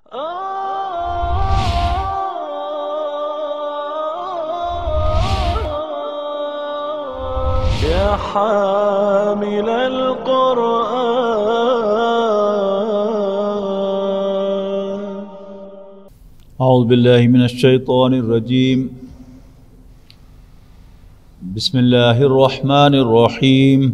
يا حامل القرآن. اعوذ باللہ من الشیطان الرجیم. بسم اللہ الرحمن الرحیم.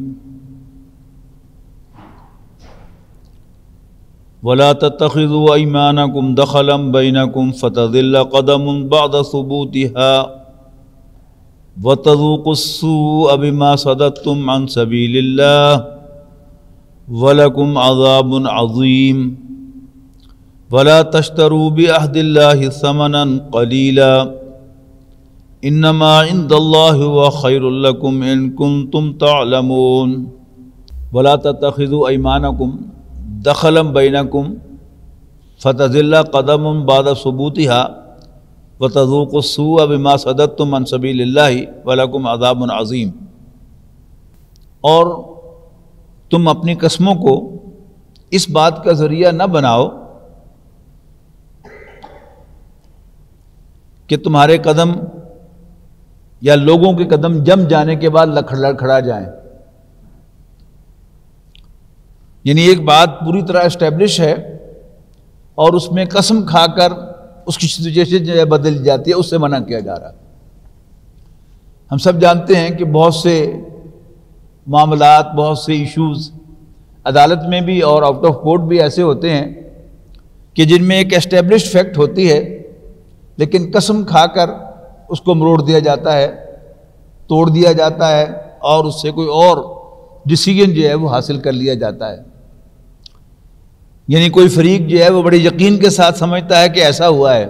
ولا تتخذوا ايمانكم دخلا بينكم فتضل قدم بعد ثبوتها وتذوقوا السوء بما صددتم عن سبيل الله ولكم عذاب عظيم. ولا تشتروا بعهد الله ثمنا قليلا انما عند الله هو خير لكم ان كنتم تعلمون. ولا تتخذوا ايمانكم دخلا بینکم فتزل قدم بعد ثبوتها وتذوقوا السوء بما صددتم عن سبیل اللہ ولکم عذاب عظیم. اور تم اپنی قسموں کو اس بات کا ذریعہ نہ بناؤ کہ تمہارے قدم یا لوگوں کے قدم جم جانے کے بعد لڑکھڑا جائیں. یعنی ایک بات پوری طرح اسٹیبلش ہے اور اس میں قسم کھا کر اس کی سچویشن جو ہے بدل جاتی ہے، اس سے منع کیا جا رہا ہے. ہم سب جانتے ہیں کہ بہت سے معاملات، بہت سے ایشوز عدالت میں بھی اور آؤٹ آف کورٹ بھی ایسے ہوتے ہیں کہ جن میں ایک اسٹیبلشڈ فیکٹ ہوتی ہے لیکن قسم کھا کر اس کو مروڑ دیا جاتا ہے، توڑ دیا جاتا ہے اور اس سے کوئی اور ڈیسیجن جو ہے وہ حاصل کر لیا جاتا ہے. یعنی کوئی فریق جو ہے وہ بڑے یقین کے ساتھ سمجھتا ہے کہ ایسا ہوا ہے،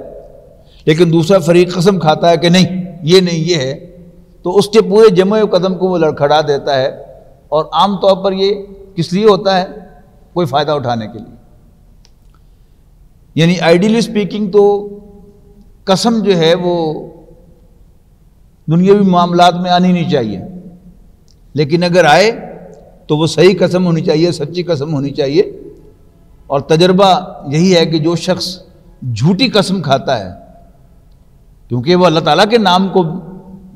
لیکن دوسرا فریق قسم کھاتا ہے کہ نہیں یہ ہے، تو اس کے پورے جمع قدم کو وہ لڑکھڑا دیتا ہے. اور عام طور پر یہ کس لیے ہوتا ہے؟ کوئی فائدہ اٹھانے کے لیے. یعنی آئیڈیلی اسپیکنگ تو قسم جو ہے وہ دنیاوی معاملات میں آنی نہیں چاہیے، لیکن اگر آئے تو وہ صحیح قسم ہونی چاہیے، سچی قسم ہونی چاہیے. اور تجربہ یہی ہے کہ جو شخص جھوٹی قسم کھاتا ہے، کیونکہ وہ اللہ تعالیٰ کے نام کو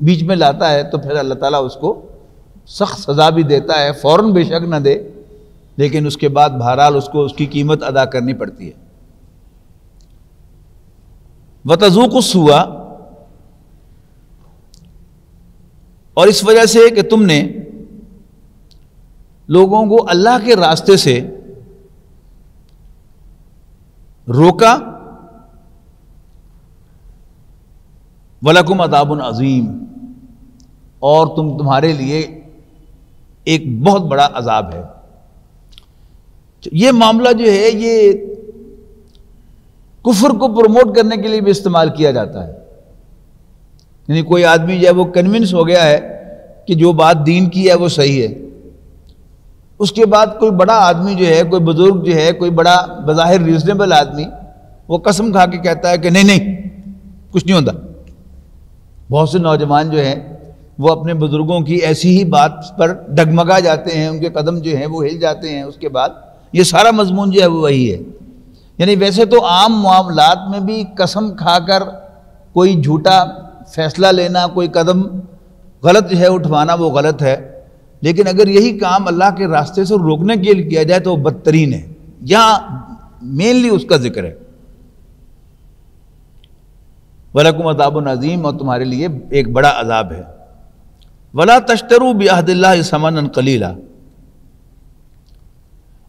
بیچ میں لاتا ہے، تو پھر اللہ تعالیٰ اس کو سخت سزا بھی دیتا ہے. فوراً بے شک نہ دے، لیکن اس کے بعد بہرحال اس کو اس کی قیمت ادا کرنی پڑتی ہے. وَتَذُوقُوا السُّوءَ، اور اس وجہ سے کہ تم نے لوگوں کو اللہ کے راستے سے روکا، وَلَكُمْ عَذَابٌ عَظِيمٌ، اور تمہارے لیے ایک بہت بڑا عذاب ہے. یہ معاملہ جو ہے یہ کفر کو پروموٹ کرنے کے لیے بھی استعمال کیا جاتا ہے. یعنی کوئی آدمی جو ہے وہ کنونس ہو گیا ہے کہ جو بات دین کی ہے وہ صحیح ہے، اس کے بعد کوئی بڑا آدمی جو ہے، کوئی بزرگ جو ہے، کوئی بڑا بظاہر ریزنیبل آدمی وہ قسم کھا کے کہتا ہے کہ نہیں کچھ نہیں ہوتا. بہت سے نوجوان جو ہیں وہ اپنے بزرگوں کی ایسی ہی بات پر ڈگمگا جاتے ہیں، ان کے قدم جو ہیں وہ ہل جاتے ہیں. اس کے بعد یہ سارا مضمون جو ہے وہ وہی ہے. یعنی ویسے تو عام معاملات میں بھی قسم کھا کر کوئی جھوٹا فیصلہ لینا، کوئی قدم غلط جو ہے اٹھوانا وہ غلط ہے، لیکن اگر یہی کام اللہ کے راستے سے روکنے کے لیے کیا جائے تو وہ بدترین ہے. یہاں مینلی اس کا ذکر ہے. وَلَكُمْ عَذَابٌ عَظِيمٌ، اور تمہارے لیے ایک بڑا عذاب ہے. وَلَا تَشْتَرُوا بِعَهْدِ اللَّهِ ثَمَنًا قَلِيلًا،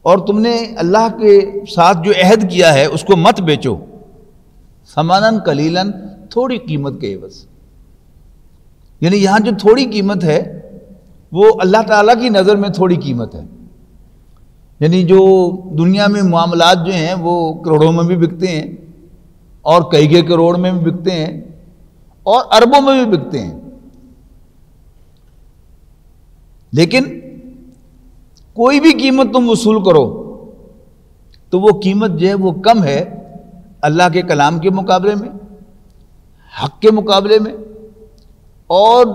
اور تم نے اللہ کے ساتھ جو عہد کیا ہے اس کو مت بیچو. ثَمَنًا قَلِيلًا، تھوڑی قیمت کے عوض. یعنی یہاں جو تھوڑی قیمت ہے وہ اللہ تعالیٰ کی نظر میں تھوڑی قیمت ہے. یعنی جو دنیا میں معاملات جو ہیں وہ کروڑوں میں بھی بکتے ہیں اور کئی کروڑ میں بھی بکتے ہیں اور اربوں میں بھی بکتے ہیں، لیکن کوئی بھی قیمت تم وصول کرو تو وہ قیمت جو ہے وہ کم ہے اللہ کے کلام کے مقابلے میں، حق کے مقابلے میں، اور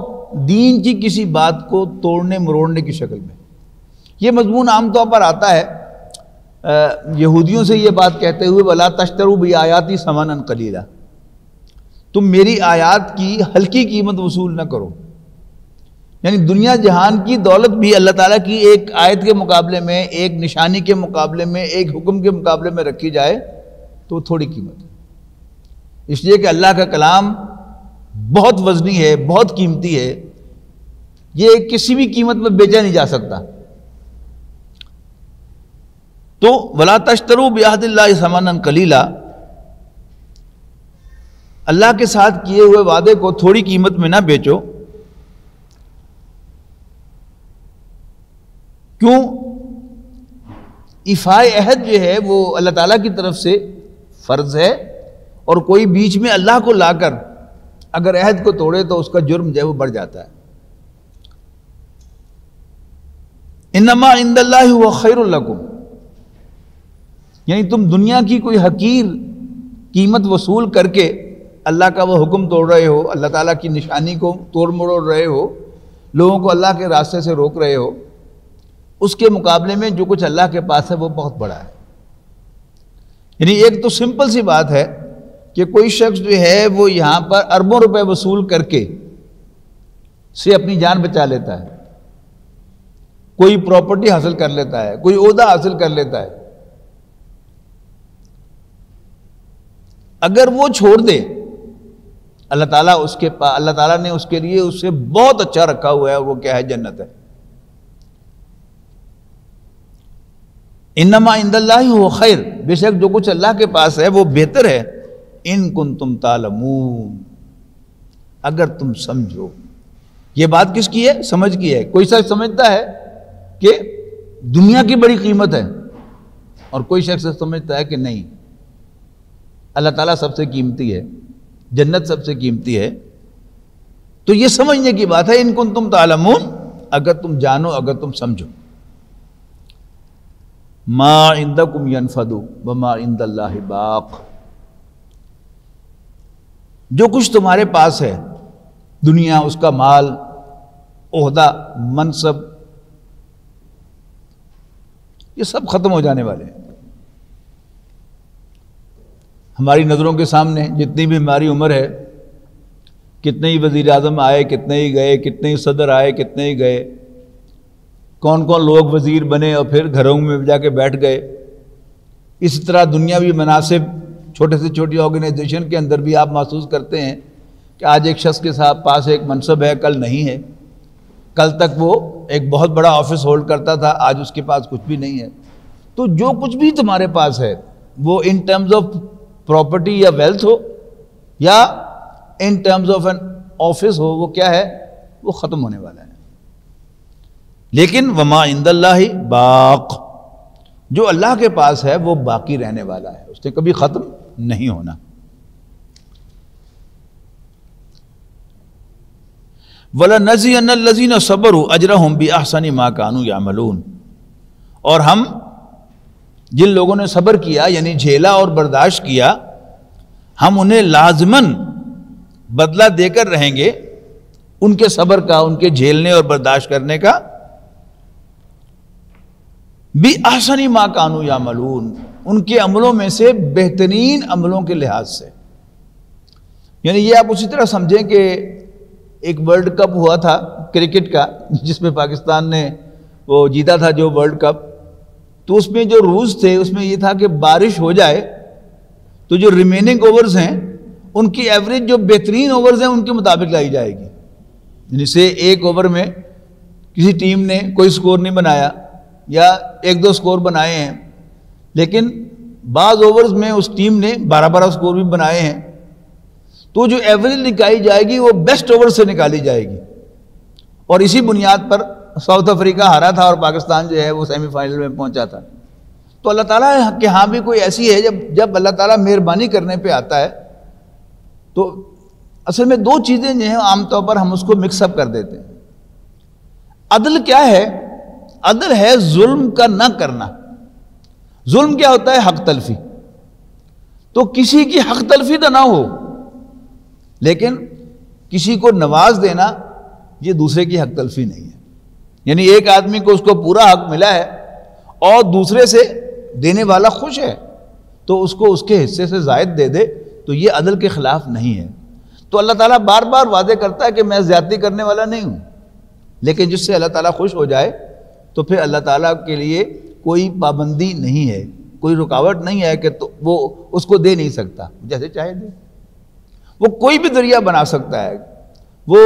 دین کی کسی بات کو توڑنے مروڑنے کی شکل میں. یہ مضمون عام طور پر آتا ہے یہودیوں سے یہ بات کہتے ہوئے وَلَا تَشْتَرُوا بِآيَاتِي ثَمَنًا قَلِيلًا، تم میری آیات کی ہلکی قیمت وصول نہ کرو. یعنی دنیا جہان کی دولت بھی اللہ تعالیٰ کی ایک آیت کے مقابلے میں، ایک نشانی کے مقابلے میں، ایک حکم کے مقابلے میں رکھی جائے تو تھوڑی قیمت ہے. اس لیے کہ اللہ کا کلام بہت وزنی ہے، بہت قیمتی ہے، یہ کسی بھی قیمت میں بیچا نہیں جا سکتا. تو وَلَا تَشْتَرُوا بِعَهْدِ اللَّهِ ثَمَنًا قَلِيلًا، اللہ کے ساتھ کیے ہوئے وعدے کو تھوڑی قیمت میں نہ بیچو. کیوں؟ ایفائے عہد جو ہے وہ اللہ تعالیٰ کی طرف سے فرض ہے، اور کوئی بیچ میں اللہ کو لا کر اگر عہد کو توڑے تو اس کا جرم جو ہے وہ بڑھ جاتا ہے. انما عند اللہ هو خیر لکم، یعنی تم دنیا کی کوئی حقیر قیمت وصول کر کے اللہ کا وہ حکم توڑ رہے ہو، اللہ تعالیٰ کی نشانی کو توڑ مروڑ رہے ہو، لوگوں کو اللہ کے راستے سے روک رہے ہو، اس کے مقابلے میں جو کچھ اللہ کے پاس ہے وہ بہت بڑا ہے. یعنی ایک تو سمپل سی بات ہے کہ کوئی شخص جو ہے وہ یہاں پر اربوں روپے وصول کر کے سے اپنی جان بچا لیتا ہے، کوئی پراپرٹی حاصل کر لیتا ہے، کوئی عہدہ حاصل کر لیتا ہے. اگر وہ چھوڑ دے، اللہ تعالیٰ نے اس کے لیے اس سے بہت اچھا رکھا ہوا ہے، اور وہ کیا ہے؟ جنت ہے. انما عند اللہ هو خیر، بے شک جو کچھ اللہ کے پاس ہے وہ بہتر ہے. ان کنتم تعلمون، اگر تم سمجھو. یہ بات کس کی ہے؟ سمجھ کی ہے. کوئی شخص سمجھتا ہے کہ دنیا کی بڑی قیمت ہے، اور کوئی شخص سمجھتا ہے کہ نہیں، اللہ تعالیٰ سب سے قیمتی ہے، جنت سب سے قیمتی ہے. تو یہ سمجھنے کی بات ہے. ان کنتم تعلمون، اگر تم جانو، اگر تم سمجھو. ما عندکم ینفد وما عند اللہ باق، جو کچھ تمہارے پاس ہے، دنیا، اس کا مال، عہدہ، منصب، یہ سب ختم ہو جانے والے ہیں. ہماری نظروں کے سامنے جتنی بھی ہماری عمر ہے، کتنے ہی وزیر اعظم آئے، کتنے ہی گئے، کتنے ہی صدر آئے، کتنے ہی گئے، کون کون لوگ وزیر بنے اور پھر گھروں میں جا کے بیٹھ گئے. اسی طرح دنیاوی مناصب، چھوٹے سے چھوٹی آرگنائزیشن کے اندر بھی آپ محسوس کرتے ہیں کہ آج ایک شخص کے ساتھ پاس ایک منصب ہے، کل نہیں ہے. کل تک وہ ایک بہت بڑا آفس ہولڈ کرتا تھا، آج اس کے پاس کچھ بھی نہیں ہے. تو جو کچھ بھی تمہارے پاس ہے وہ ان ٹرمز آف پراپرٹی یا ویلتھ ہو، یا in terms of an office ہو، وہ کیا ہے؟ وہ ختم ہونے والا ہے. لیکن وما عند اللہ باق، جو اللہ کے پاس ہے وہ باقی رہنے والا ہے، اس نے کبھی ختم نہیں ہونا. وَلَنَجْزِيَنَّ الَّذِينَ صَبَرُوا أَجْرَهُمْ بِأَحْسَنِ مَا كَانُوا يَعْمَلُونَ، اور ہم جن لوگوں نے صبر کیا، یعنی جھیلا اور برداشت کیا، ہم انہیں لازماً بدلہ دے کر رہیں گے ان کے صبر کا، ان کے جھیلنے اور برداشت کرنے کا. بِأَحْسَنِ مَا كَانُوا يَعْمَلُونَ، ان کے عملوں میں سے بہترین عملوں کے لحاظ سے. یعنی یہ آپ اسی طرح سمجھیں کہ ایک ورلڈ کپ ہوا تھا کرکٹ کا، جس میں پاکستان نے وہ جیتا تھا جو ورلڈ کپ. تو اس میں جو رولز تھے اس میں یہ تھا کہ بارش ہو جائے تو جو ریمیننگ اوورز ہیں ان کی ایوریج جو بہترین اوورز ہیں ان کے مطابق لائی جائے گی. یعنی سے ایک اوور میں کسی ٹیم نے کوئی سکور نہیں بنایا یا ایک دو سکور بنائے ہیں، لیکن بعض اوورز میں اس ٹیم نے 12 سکور بھی بنائے ہیں، تو جو ایوریج نکالی جائے گی وہ بیسٹ اوور سے نکالی جائے گی. اور اسی بنیاد پر ساؤتھ افریقہ ہارا تھا اور پاکستان جو ہے وہ سیمی فائنل میں پہنچا تھا. تو اللہ تعالیٰ کے ہاں بھی کوئی ایسی ہے جب اللہ تعالیٰ مہربانی کرنے پہ آتا ہے تو اصل میں دو چیزیں جو ہیں عام طور پر ہم اس کو مکس اپ کر دیتے ہیں. عدل کیا ہے؟ عدل ہے ظلم کا نہ کرنا. ظلم کیا ہوتا ہے؟ حق تلفی. تو کسی کی حق تلفی تو نہ ہو، لیکن کسی کو نواز دینا یہ دوسرے کی حق تلفی نہیں ہے. یعنی ایک آدمی کو اس کو پورا حق ملا ہے اور دوسرے سے دینے والا خوش ہے تو اس کو اس کے حصے سے زائد دے دے تو یہ عدل کے خلاف نہیں ہے. تو اللہ تعالیٰ بار بار واضح کرتا ہے کہ میں زیادتی کرنے والا نہیں ہوں، لیکن جس سے اللہ تعالیٰ خوش ہو جائے تو پھر اللہ تعالیٰ کے لیے کوئی پابندی نہیں ہے، کوئی رکاوٹ نہیں ہے کہ تو وہ اس کو دے نہیں سکتا، جیسے چاہے دے. وہ کوئی بھی ذریعہ بنا سکتا ہے، وہ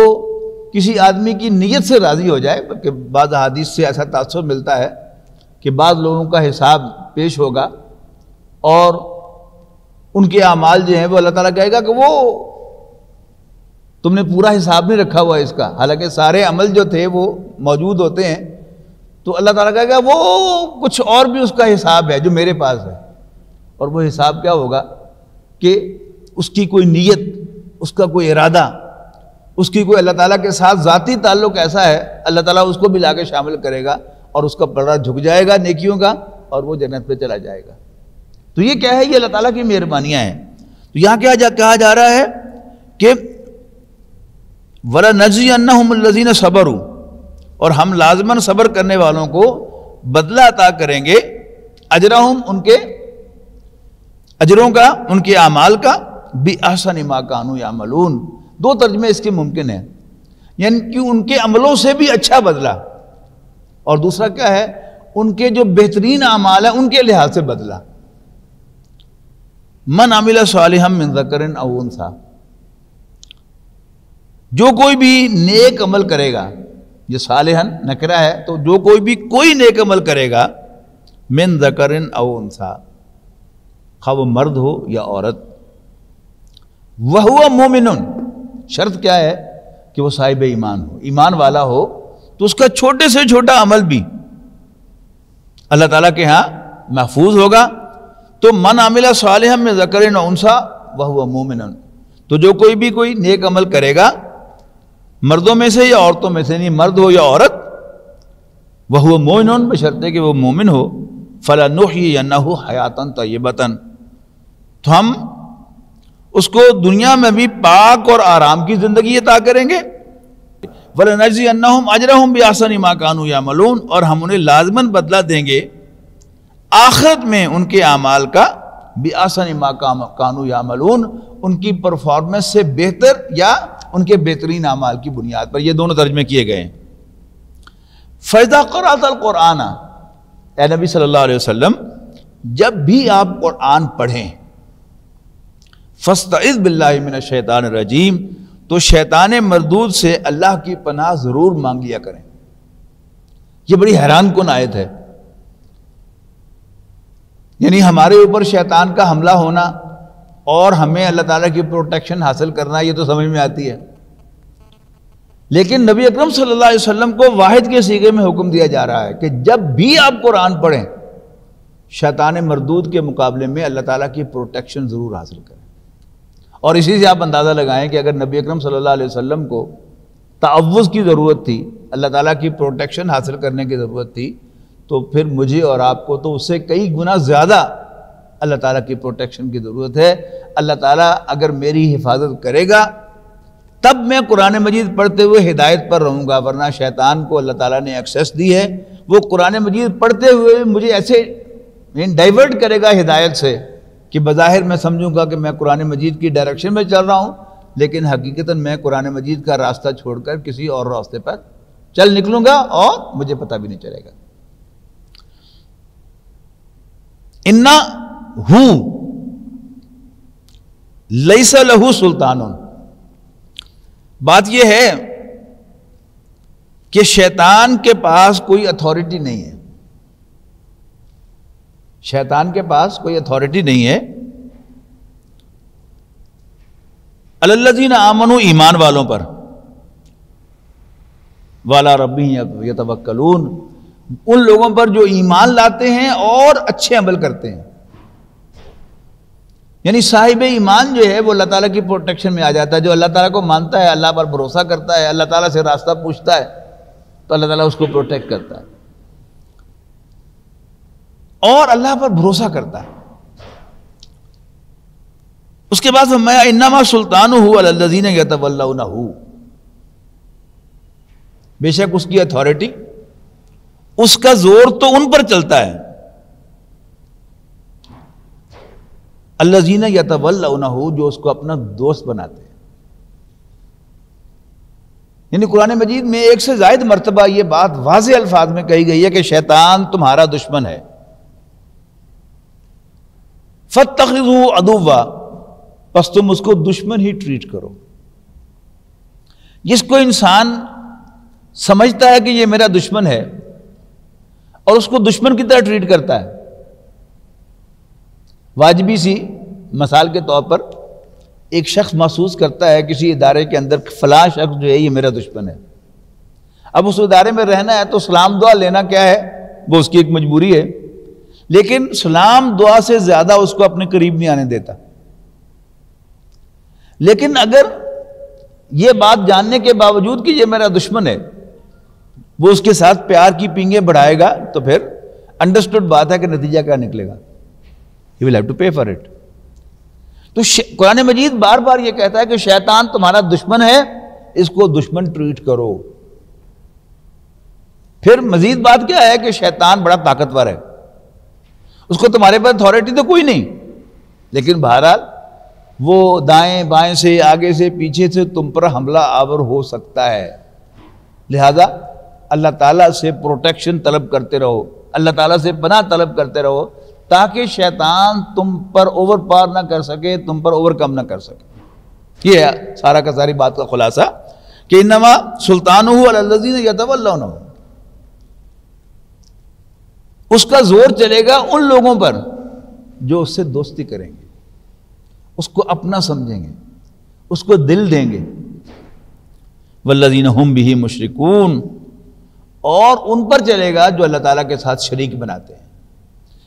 کسی آدمی کی نیت سے راضی ہو جائے. بلکہ بعض احادیث سے ایسا تاثر ملتا ہے کہ بعض لوگوں کا حساب پیش ہوگا اور ان کے اعمال جو ہیں وہ اللہ تعالیٰ کہے گا کہ وہ تم نے پورا حساب نہیں رکھا ہوا اس کا، حالانکہ سارے عمل جو تھے وہ موجود ہوتے ہیں. تو اللہ تعالیٰ کہے گا وہ کچھ اور بھی اس کا حساب ہے جو میرے پاس ہے. اور وہ حساب کیا ہوگا کہ اس کی کوئی نیت، اس کا کوئی ارادہ، اس کی کوئی اللہ تعالیٰ کے ساتھ ذاتی تعلق ایسا ہے، اللہ تعالیٰ اس کو بھی لا کے شامل کرے گا اور اس کا پردہ جھک جائے گا نیکیوں کا اور وہ جنت پہ چلا جائے گا. تو یہ کیا ہے؟ یہ اللہ تعالیٰ کی مہربانیاں ہیں. تو یہاں کیا کہا جا رہا ہے کہ وَلَنَجْزِيَنَّهُمُ الَّذِينَ صَبَرُوا، اور ہم لازماً صبر کرنے والوں کو بدلہ عطا کریں گے، اجرہم ان کے اجروں کا، ان کے اعمال کا، بِأَحْسَنِ مَا كَانُوا يَعْمَلُونَ. دو ترجمے اس کے ممکن ہیں، یعنی کہ ان کے عملوں سے بھی اچھا بدلہ، اور دوسرا کیا ہے؟ ان کے جو بہترین اعمال ہیں ان کے لحاظ سے بدلہ. من عمل صالحا من ذکر او انثی، جو کوئی بھی نیک عمل کرے گا، یہ صالحا نکرہ ہے تو جو کوئی بھی کوئی نیک عمل کرے گا، من ذکر او انثی، خواہ وہ مرد ہو یا عورت، وہو مومن، شرط کیا ہے کہ وہ صاحب ایمان ہو، ایمان والا ہو، تو اس کا چھوٹے سے چھوٹا عمل بھی اللہ تعالیٰ کے ہاں محفوظ ہوگا. تو من عمل صالحا من ذکر و انثی وہو مومن، تو جو کوئی بھی کوئی نیک عمل کرے گا مردوں میں سے یا عورتوں میں سے، نہیں مرد ہو یا عورت، وہو مومن، بشرطے کہ وہ مومن ہو، فلنحیینہ حیاتا طیبۃ، تو ہم اس کو دنیا میں بھی پاک اور آرام کی زندگی عطا کریں گے. وَلَنَجْزِيَنَّهُمْ أَجْرَهُمْ بِأَحْسَنِ مَا كَانُوا يَعْمَلُونَ، اور ہم انہیں لازماً بدلہ دیں گے آخرت میں ان کے اعمال کا، بِأَحْسَنِ مَا كَانُوا يَعْمَلُونَ، ان کی پرفارمنس سے بہتر یا ان کے بہترین اعمال کی بنیاد پر. یہ دونوں ترجمے کیے گئے ہیں. فَإِذَا قَرَأْتَ الْقُرْآنَ، اے نبی صلی اللہ علیہ وسلم جب بھی آپ قرآن پڑھیں، فَاسْتَعِذْ بِاللَّهِ مِنَ الشَّيْطَانِ الرَّجِيمِ، تو شیطان مردود سے اللہ کی پناہ ضرور مانگ لیا کریں. یہ بڑی حیران کن آیت ہے. یعنی ہمارے اوپر شیطان کا حملہ ہونا اور ہمیں اللہ تعالیٰ کی پروٹیکشن حاصل کرنا، یہ تو سمجھ میں آتی ہے. لیکن نبی اکرم صلی اللہ علیہ وسلم کو واحد کے صیغے میں حکم دیا جا رہا ہے کہ جب بھی آپ قرآن پڑھیں شیطان مردود کے مقابلے میں اللہ تعالیٰ کی پروٹیکشن ضرور حاصل کریں. اور اسی سے آپ اندازہ لگائیں کہ اگر نبی اکرم صلی اللہ علیہ وسلم کو تعوذ کی ضرورت تھی، اللہ تعالیٰ کی پروٹیکشن حاصل کرنے کی ضرورت تھی، تو پھر مجھے اور آپ کو تو اس سے کئی گنا زیادہ اللہ تعالیٰ کی پروٹیکشن کی ضرورت ہے. اللہ تعالیٰ اگر میری حفاظت کرے گا تب میں قرآن مجید پڑھتے ہوئے ہدایت پر رہوں گا، ورنہ شیطان کو اللہ تعالیٰ نے ایکسیس دی ہے، وہ قرآن مجید پڑھتے ہوئے مجھے ایسے ڈائیورٹ کرے گا ہدایت سے کہ بظاہر میں سمجھوں گا کہ میں قرآن مجید کی ڈائریکشن میں چل رہا ہوں، لیکن حقیقتاً میں قرآن مجید کا راستہ چھوڑ کر کسی اور راستے پر چل نکلوں گا اور مجھے پتہ بھی نہیں چلے گا. اِنَّهُ لَيْسَ لَهُ سُلْطَانٌ، بات یہ ہے کہ شیطان کے پاس کوئی اتھارٹی نہیں ہے، شیطان کے پاس کوئی اتھارٹی نہیں ہے. عَلَى الَّذِينَ آمَنُوا، ایمان والوں پر، وَعَلَىٰ رَبِّهِمْ يَتَوَكَّلُونَ، ان لوگوں پر جو ایمان لاتے ہیں اور اچھے عمل کرتے ہیں. یعنی صاحب ایمان جو ہے وہ اللہ تعالیٰ کی پروٹیکشن میں آ جاتا ہے. جو اللہ تعالیٰ کو مانتا ہے، اللہ پر بھروسہ کرتا ہے، اللہ تعالیٰ سے راستہ پوچھتا ہے، تو اللہ تعالیٰ اس کو پروٹیکٹ کرتا ہے اور اللہ پر بھروسہ کرتا ہے. اس کے بعد فرمایا انما سلطانہ علی الذین یتولونہ، بے شک اس کی اتھارٹی، اس کا زور تو ان پر چلتا ہے الذین یتولونہ، جو اس کو اپنا دوست بناتے ہیں. یعنی قرآن مجید میں ایک سے زائد مرتبہ یہ بات واضح الفاظ میں کہی گئی ہے کہ شیطان تمہارا دشمن ہے. فاتخذوہ عدوا، پس تم اس کو دشمن ہی ٹریٹ کرو. جس کو انسان سمجھتا ہے کہ یہ میرا دشمن ہے اور اس کو دشمن کی طرح ٹریٹ کرتا ہے، واجبی سی مثال کے طور پر ایک شخص محسوس کرتا ہے کسی ادارے کے اندر فلاں شخص جو ہے یہ میرا دشمن ہے. اب اس ادارے میں رہنا ہے تو سلام دعا لینا کیا ہے، وہ اس کی ایک مجبوری ہے، لیکن سلام دعا سے زیادہ اس کو اپنے قریب نہیں آنے دیتا. لیکن اگر یہ بات جاننے کے باوجود کہ یہ میرا دشمن ہے وہ اس کے ساتھ پیار کی پینگیں بڑھائے گا تو پھر انڈرسٹوڈ بات ہے کہ نتیجہ کیا نکلے گا، He will have to pay for it. تو قرآن مجید بار بار یہ کہتا ہے کہ شیطان تمہارا دشمن ہے، اس کو دشمن ٹریٹ کرو. پھر مزید بات کیا ہے کہ شیطان بڑا طاقتور ہے، اس کو تمہارے پر اتھارٹی تو کوئی نہیں، لیکن بہرحال وہ دائیں بائیں سے آگے سے پیچھے سے تم پر حملہ آور ہو سکتا ہے. لہذا اللہ تعالیٰ سے پروٹیکشن طلب کرتے رہو، اللہ تعالیٰ سے پناہ طلب کرتے رہو تاکہ شیطان تم پر اوور پاور نہ کر سکے، تم پر اوور کم نہ کر سکے. یہ ہے سارا کا ساری بات کا خلاصہ کہ انما سلطانہ علی الذین یتولونہ، اس کا زور چلے گا ان لوگوں پر جو اس سے دوستی کریں گے، اس کو اپنا سمجھیں گے، اس کو دل دیں گے. والذین ہم بہ مشرکون، اور ان پر چلے گا جو اللہ تعالیٰ کے ساتھ شریک بناتے ہیں.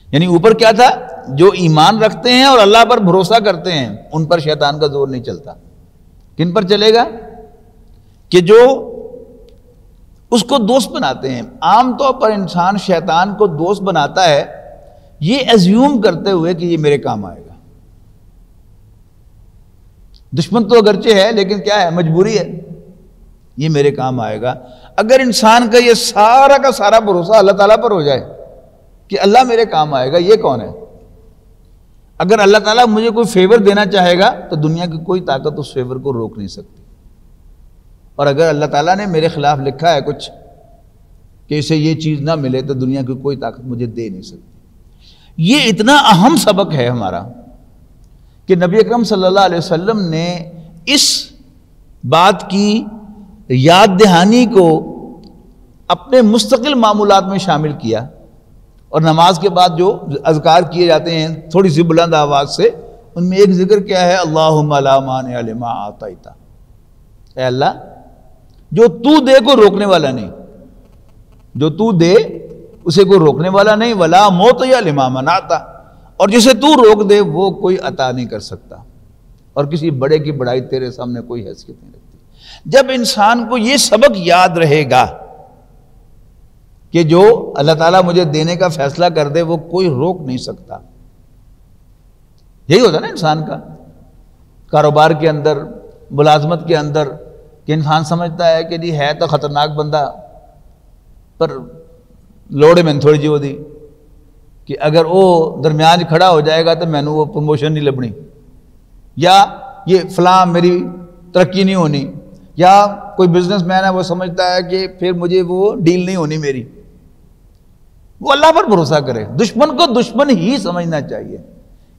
یعنی اوپر کیا تھا، جو ایمان رکھتے ہیں اور اللہ پر بھروسہ کرتے ہیں ان پر شیطان کا زور نہیں چلتا. کن پر چلے گا؟ کہ جو اس کو دوست بناتے ہیں. عام طور پر انسان شیطان کو دوست بناتا ہے یہ ایزیوم کرتے ہوئے کہ یہ میرے کام آئے گا. دشمن تو اگرچہ ہے لیکن کیا ہے، مجبوری ہے، یہ میرے کام آئے گا. اگر انسان کا یہ سارا کا سارا بھروسہ اللہ تعالیٰ پر ہو جائے کہ اللہ میرے کام آئے گا، یہ کون ہے؟ اگر اللہ تعالیٰ مجھے کوئی فیور دینا چاہے گا تو دنیا کی کوئی طاقت اس فیور کو روک نہیں سکتی. اور اگر اللہ تعالیٰ نے میرے خلاف لکھا ہے کچھ کہ اسے یہ چیز نہ ملے تو دنیا کی کوئی طاقت مجھے دے نہیں سکتی. یہ اتنا اہم سبق ہے ہمارا کہ نبی اکرم صلی اللہ علیہ وسلم نے اس بات کی یاد دہانی کو اپنے مستقل معمولات میں شامل کیا. اور نماز کے بعد جو اذکار کیے جاتے ہیں تھوڑی سی بلند آواز سے، ان میں ایک ذکر کیا ہے، اللہم لا مانع لما اعطیت. اے اللہ جو تو دے کو روکنے والا نہیں، جو تو دے اسے کوئی روکنے والا نہیں، ولا معطی لما منعت، اور جسے تو روک دے وہ کوئی عطا نہیں کر سکتا، اور کسی بڑے کی بڑائی تیرے سامنے کوئی حیثیت نہیں رکھتی. جب انسان کو یہ سبق یاد رہے گا کہ جو اللہ تعالیٰ مجھے دینے کا فیصلہ کر دے وہ کوئی روک نہیں سکتا. یہی ہوتا ہے نا انسان کا کاروبار کے اندر، ملازمت کے اندر، کہ انسان سمجھتا ہے کہ جی ہے تو خطرناک بندہ پر لوڑے میں تھوڑی جی ہو دی کہ اگر وہ درمیان کھڑا ہو جائے گا تو میں نے وہ پروموشن نہیں لبنی، یا یہ فلاں میری ترقی نہیں ہونی، یا کوئی بزنس مین ہے وہ سمجھتا ہے کہ پھر مجھے وہ ڈیل نہیں ہونی میری. وہ اللہ پر بھروسہ کرے، دشمن کو دشمن ہی سمجھنا چاہیے،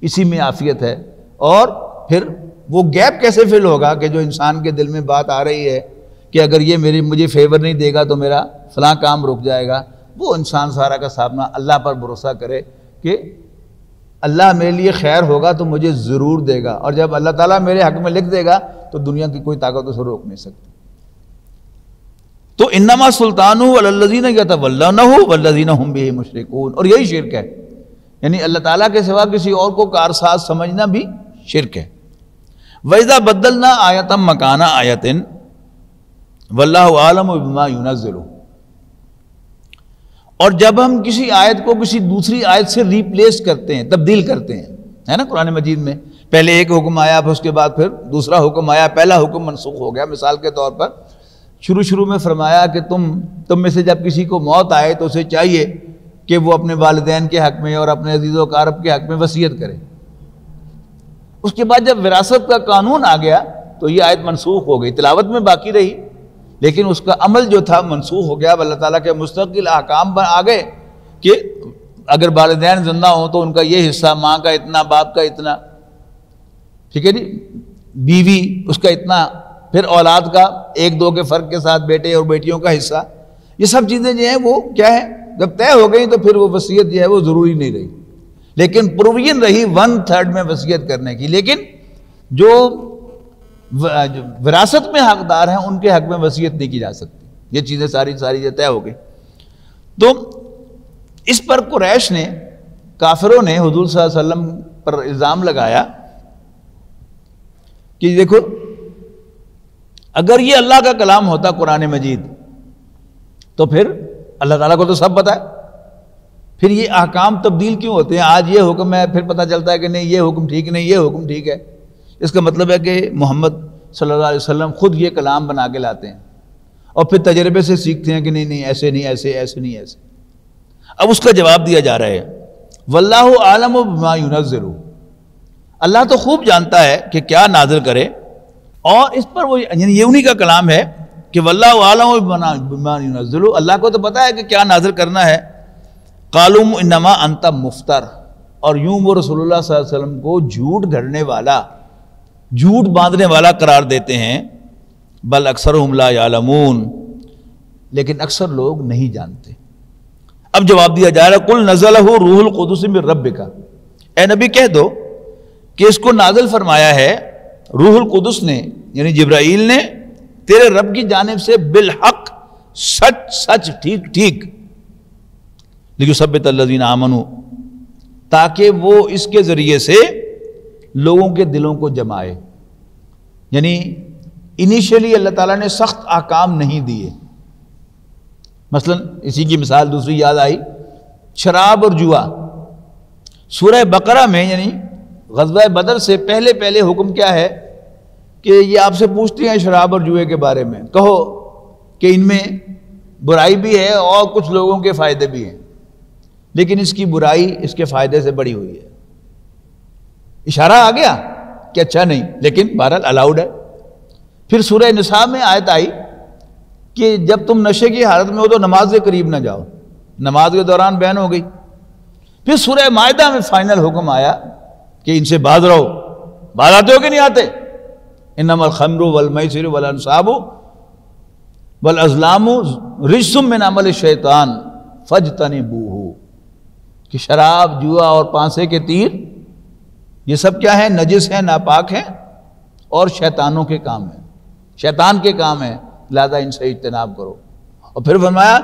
اسی میں عافیت ہے. اور پھر وہ گیپ کیسے فل ہوگا کہ جو انسان کے دل میں بات آ رہی ہے کہ اگر یہ مجھے فیور نہیں دے گا تو میرا فلاں کام رک جائے گا. وہ انسان سارا کا سامنا اللہ پر بھروسہ کرے کہ اللہ میرے لیے خیر ہوگا تو مجھے ضرور دے گا، اور جب اللہ تعالیٰ میرے حق میں لکھ دے گا تو دنیا کی کوئی طاقت اسے روک نہیں سکتی. تو انما سلطانہ علی الذین یتولونہ والذین ہم بہ مشرکون، اور یہی شرک ہے، یعنی اللہ تعالیٰ کے سوا کسی اور کو کارساز سمجھنا بھی شرک ہے. وَإِذَا بَدَّلْنَا آیَةً مَكَانَ آیَةٍ وَاللَّهُ أَعْلَمُ بِمَا يُنَزِّلُ، اور جب ہم کسی آیت کو کسی دوسری آیت سے ریپلیس کرتے ہیں، تبدیل کرتے ہیں، ہے نا قرآن مجید میں پہلے ایک حکم آیا پھر اس کے بعد پھر دوسرا حکم آیا، پہلا حکم منسوخ ہو گیا. مثال کے طور پر شروع میں فرمایا کہ تم میں سے جب کسی کو موت آئے تو اسے چاہیے کہ وہ اپنے والدین کے حق میں اور اپنے عزیز و اقارب کے حق میں وصیت کرے. اس کے بعد جب وراثت کا قانون آ گیا تو یہ آیت منسوخ ہو گئی، تلاوت میں باقی رہی لیکن اس کا عمل جو تھا منسوخ ہو گیا۔ اب اللہ تعالیٰ کے مستقل احکام آ گئے کہ اگر والدین زندہ ہوں تو ان کا یہ حصہ، ماں کا اتنا، باپ کا اتنا، ٹھیک ہے جی، بیوی اس کا اتنا، پھر اولاد کا ایک دو کے فرق کے ساتھ بیٹے اور بیٹیوں کا حصہ، یہ سب چیزیں جو ہیں وہ کیا ہے، جب طے ہو گئی تو پھر وہ وصیت جو ہے وہ ضروری نہیں رہی، لیکن پروویژن رہی 1/3 میں وصیت کرنے کی۔ لیکن جو وراثت میں حقدار ہیں ان کے حق میں وصیت نہیں کی جا سکتی، یہ چیزیں ساری طے ہو گئی۔ تو اس پر قریش نے، کافروں نے حضور صلی اللہ علیہ وسلم پر الزام لگایا کہ دیکھو اگر یہ اللہ کا کلام ہوتا قرآن مجید تو پھر اللہ تعالیٰ کو تو سب پتہ ہے، پھر یہ احکام تبدیل کیوں ہوتے ہیں؟ آج یہ حکم ہے، پھر پتہ چلتا ہے کہ نہیں یہ حکم ٹھیک نہیں، یہ حکم ٹھیک ہے۔ اس کا مطلب ہے کہ محمد صلی اللہ علیہ وسلم خود یہ کلام بنا کے لاتے ہیں اور پھر تجربے سے سیکھتے ہیں کہ نہیں ایسے نہیں، ایسے نہیں، ایسے۔ اب اس کا جواب دیا جا رہا ہے واللہ عالم بما ينزل، اللہ تو خوب جانتا ہے کہ کیا نازل کرے، اور اس پر وہ یعنی یہ انہی کا کلام ہے کہ واللہ عالم بما ينزل، اللہ کو تو پتہ ہے کہ کیا نازل کرنا ہے۔ قالوا انما انت مفتر، اور یوں وہ رسول اللہ صلی اللہ علیہ وسلم کو جھوٹ گھڑنے والا، جھوٹ باندھنے والا قرار دیتے ہیں۔ بل اکثرهم لا يعلمون، لیکن اکثر لوگ نہیں جانتے۔ اب جواب دیا جا رہا ہے قل نزلہ روح القدس من ربک، اے نبی کہہ دو کہ اس کو نازل فرمایا ہے روح القدس نے، یعنی جبرائیل نے، تیرے رب کی جانب سے، بالحق، سچ، ٹھیک، لیثبت الذین آمنوا، تاکہ وہ اس کے ذریعے سے لوگوں کے دلوں کو جمائے۔ یعنی انیشلی اللہ تعالیٰ نے سخت احکام نہیں دیے، مثلا اسی کی مثال دوسری یاد آئی، شراب اور جوا۔ سورہ بقرہ میں یعنی غزوہ بدر سے پہلے حکم کیا ہے کہ یہ آپ سے پوچھتے ہیں شراب اور جوئے کے بارے میں، کہو کہ ان میں برائی بھی ہے اور کچھ لوگوں کے فائدے بھی ہیں، لیکن اس کی برائی اس کے فائدے سے بڑی ہوئی ہے۔ اشارہ آ گیا کہ اچھا نہیں، لیکن بہرحال الاؤڈ ہے۔ پھر سورہ نساء میں آیت آئی کہ جب تم نشے کی حالت میں ہو تو نماز کے قریب نہ جاؤ، نماز کے دوران بیان ہو گئی۔ پھر سورہ مائدہ میں فائنل حکم آیا کہ ان سے باز رہو، باز آتے ہو کہ نہیں آتے؟ انما الخمر والمیسر والانصاب والازلام رجس من عمل الشیطان فاجتنبوہ، کہ شراب، جوا اور پانسے کے تیر یہ سب کیا ہیں؟ نجس ہیں، ناپاک ہیں اور شیطانوں کے کام ہیں، شیطان کے کام ہیں، لہذا ان سے اجتناب کرو۔ اور پھر فرمایا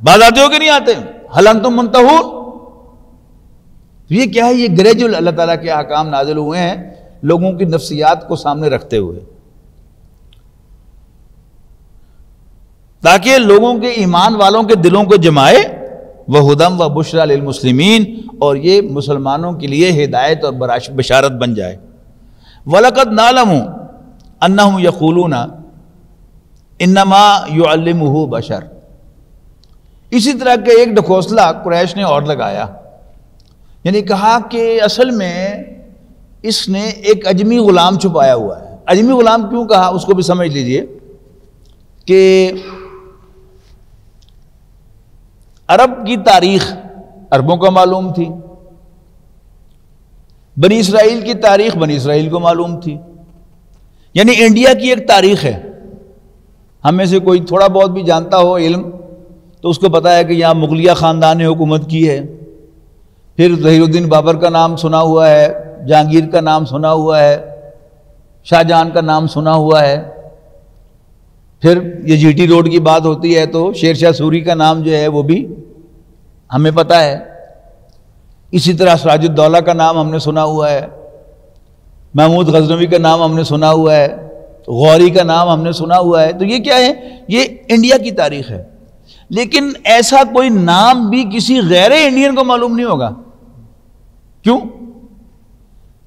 باز آتے ہو کہ نہیں آتے؟ ہل انتم منتہون۔ یہ کیا ہے؟ یہ گریجول اللہ تعالیٰ کے احکام نازل ہوئے ہیں لوگوں کی نفسیات کو سامنے رکھتے ہوئے، تاکہ لوگوں کے ایمان والوں کے دلوں کو جمائے، وَهُدًى وَبُشْرًى لِلْمُسْلِمِينَ، اور یہ مسلمانوں کے لیے ہدایت اور بشارت بن جائے۔ وَلَقَدْ نَعْلَمُ أَنَّهُمْ يَقُولُونَ إِنَّمَا يُعَلِّمُهُ بَشَرٌ۔ اسی طرح کے ایک ڈھکوسلا قریش نے اور لگایا، یعنی کہا کہ اصل میں اس نے ایک اجمی غلام چھپایا ہوا ہے۔ اجمی غلام کیوں کہا اس کو بھی سمجھ لیجئے کہ عرب کی تاریخ عربوں کو معلوم تھی، بنی اسرائیل کی تاریخ بنی اسرائیل کو معلوم تھی، یعنی انڈیا کی ایک تاریخ ہے۔ ہم میں سے کوئی تھوڑا بہت بھی جانتا ہو علم تو اس کو پتا ہے کہ یہاں مغلیہ خاندان نے حکومت کی ہے، پھر ظہیر الدین بابر کا نام سنا ہوا ہے، جہانگیر کا نام سنا ہوا ہے، شاہ جہاں کا نام سنا ہوا ہے، پھر یہ جی ٹی روڈ کی بات ہوتی ہے تو شیر شاہ سوری کا نام جو ہے وہ بھی ہمیں پتہ ہے، اسی طرح سراج الدولہ کا نام ہم نے سنا ہوا ہے، محمود غزنوی کا نام ہم نے سنا ہوا ہے، غوری کا نام ہم نے سنا ہوا ہے۔ تو یہ کیا ہے؟ یہ انڈیا کی تاریخ ہے، لیکن ایسا کوئی نام بھی کسی غیر انڈین کو معلوم نہیں ہوگا۔ کیوں؟